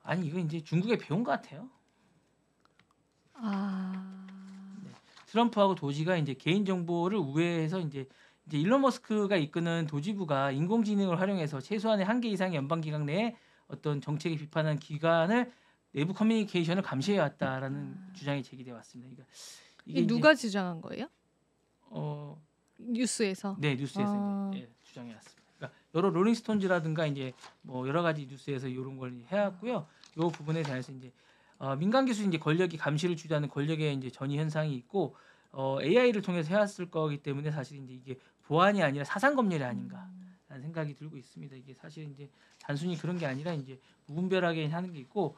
아니 이건 이제 중국에 배운 것 같아요. 아. 네. 트럼프하고 도지가 이제 개인 정보를 우회해서 이제 일론 머스크가 이끄는 도지부가 인공지능을 활용해서 최소한의 한 개 이상의 연방 기관 내에 어떤 정책에 비판한 기관을 내부 커뮤니케이션을 감시해 왔다라는 주장이 제기돼 왔습니다. 그러니까 이게 이 이제 누가 주장한 거예요? 어, 뉴스에서. 네 뉴스에서 이제 예, 주장해 왔습니다. 그러니까 여러 롤링스톤즈라든가 이제 뭐 여러 가지 뉴스에서 이런 걸 해왔고요. 이 부분에 대해서 이제 민간 기술 이제 권력이 감시를 주도하는 권력의 이제 전이 현상이 있고 AI를 통해서 해왔을 거기 때문에 사실 이제 이게 보안이 아니라 사상 검열이 아닌가라는 생각이 들고 있습니다. 이게 사실 이제 단순히 그런 게 아니라 이제 무분별하게 하는 게 있고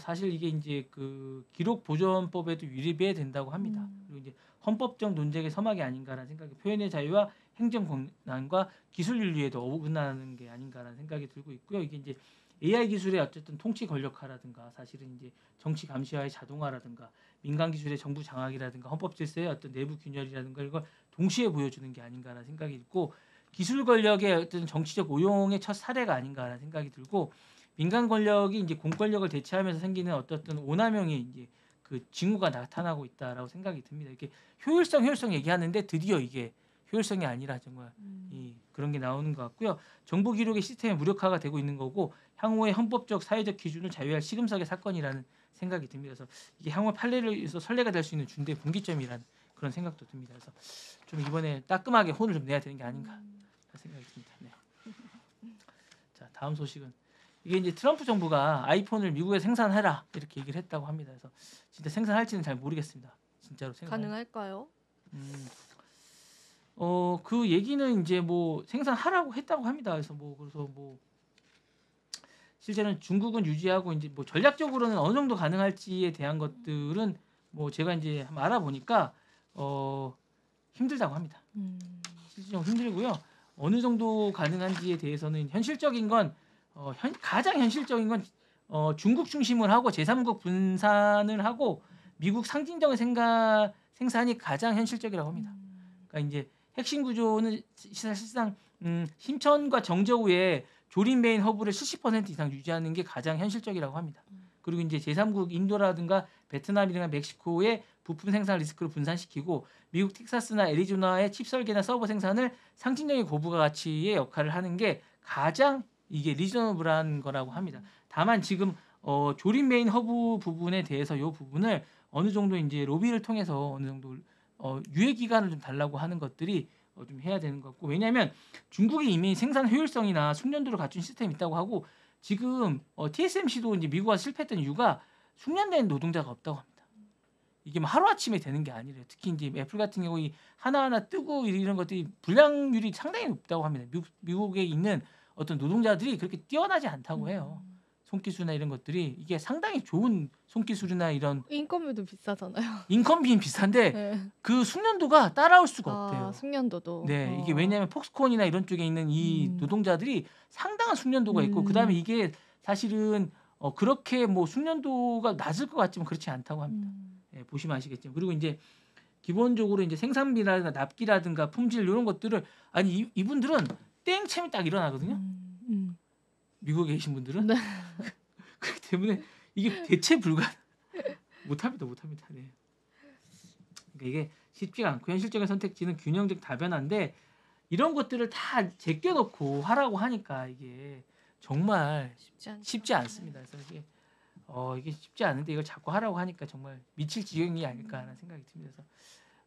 사실 이게 이제 그 기록 보존법에도 위배해야 된다고 합니다. 그리고 이제 헌법적 논쟁의 서막이 아닌가라는 생각이 표현의 자유와 행정 권한과 기술 윤리에도 어긋나는 게 아닌가라는 생각이 들고 있고요. 이게 이제 AI 기술의 어쨌든 통치 권력화라든가 사실은 이제 정치 감시와의 자동화라든가 민간 기술의 정부 장악이라든가 헌법 질서의 어떤 내부 균열이라든가 이걸 동시에 보여주는 게 아닌가라는 생각이 있고 기술 권력의 어떤 정치적 오용의 첫 사례가 아닌가라는 생각이 들고 민간 권력이 이제 공권력을 대체하면서 생기는 어떤 오남용이 이제 그 징후가 나타나고 있다라고 생각이 듭니다. 이렇게 효율성 얘기하는데 드디어 이게 효율성이 아니라 정말 그런 게 나오는 것 같고요. 정보 기록의 시스템이 무력화가 되고 있는 거고 향후의 헌법적 사회적 기준을 자유할 시금석의 사건이라는 생각이 듭니다. 그래서 이게 향후 판례를 위해서 선례가 될 수 있는 중대 분기점이라는 그런 생각도 듭니다. 그래서 좀 이번에 따끔하게 혼을 좀 내야 되는 게 아닌가 생각이 듭니다. 네. 자 다음 소식은 이게 이제 트럼프 정부가 아이폰을 미국에 생산해라 이렇게 얘기를 했다고 합니다. 그래서 진짜 생산할지는 잘 모르겠습니다. 진짜로 가능할까요? 그 얘기는 이제 뭐 생산하라고 했다고 합니다. 그래서 뭐 실제는 중국은 유지하고 이제 뭐 전략적으로는 어느 정도 가능할지에 대한 것들은 뭐 제가 이제 한번 알아보니까 힘들다고 합니다. 실질적으로 힘들고요. 어느 정도 가능한지에 대해서는 현실적인 건 가장 현실적인 건 중국 중심을 하고 제3국 분산을 하고 미국 상징적인 생산이 가장 현실적이라고 합니다. 그러니까 이제 핵심 구조는 사실상 심천과 정저우에 조립 메인 허브를 70% 이상 유지하는 게 가장 현실적이라고 합니다. 그리고 이제 제3국 인도라든가 베트남이나 멕시코의 부품 생산 리스크를 분산시키고 미국 텍사스나 애리조나의 칩 설계나 서버 생산을 상징적인 고부가 가치의 역할을 하는 게 가장 이게 리저너블한 거라고 합니다. 다만 지금 조립 메인 허브 부분에 대해서 이 부분을 어느 정도 이제 로비를 통해서 어느 정도 유예 기간을 좀 달라고 하는 것들이 좀 해야 되는 것 같고 왜냐하면 중국이 이미 생산 효율성이나 숙련도를 갖춘 시스템이 있다고 하고 지금 TSMC도 이제 미국과 실패했던 이유가 숙련된 노동자가 없다고 합니다. 이게 뭐 하루아침에 되는 게 아니래요. 특히 이제 애플 같은 경우 하나하나 뜨고 이런 것들이 불량률이 상당히 높다고 합니다. 미국에 있는 어떤 노동자들이 그렇게 뛰어나지 않다고 해요. 손기술이나 이런 것들이 이게 상당히 좋은 손기술이나 이런 인건비도 비싸잖아요. 인건비는 비싼데 네. 그 숙련도가 따라올 수가 없대요. 숙련도도. 네, 이게 왜냐하면 폭스콘이나 이런 쪽에 있는 이 노동자들이 상당한 숙련도가 있고 그다음에 이게 사실은 그렇게 뭐 숙련도가 낮을 것 같지만 그렇지 않다고 합니다. 예, 보시면 아시겠지만 그리고 이제 기본적으로 이제 생산비라든가 납기라든가 품질 이런 것들을 아니 이분들은 땡침이 딱 일어나거든요. 미국에 계신 분들은 네. 그렇기 때문에 이게 대체 불가 못합니다. 네. 그러니까 이게 쉽지가 않고 현실적인 선택지는 균형적 다변화인데 이런 것들을 다 제껴놓고 하라고 하니까 이게 정말 쉽지 않습니다. 그래서 이게 쉽지 않은데 이걸 자꾸 하라고 하니까 정말 미칠 지경이 아닐까라는 생각이 듭니다.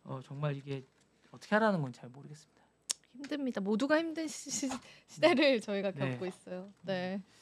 그래서 정말 이게 어떻게 하라는 건 잘 모르겠습니다. 힘듭니다. 모두가 힘든 시대를 저희가 겪고 있어요. 네.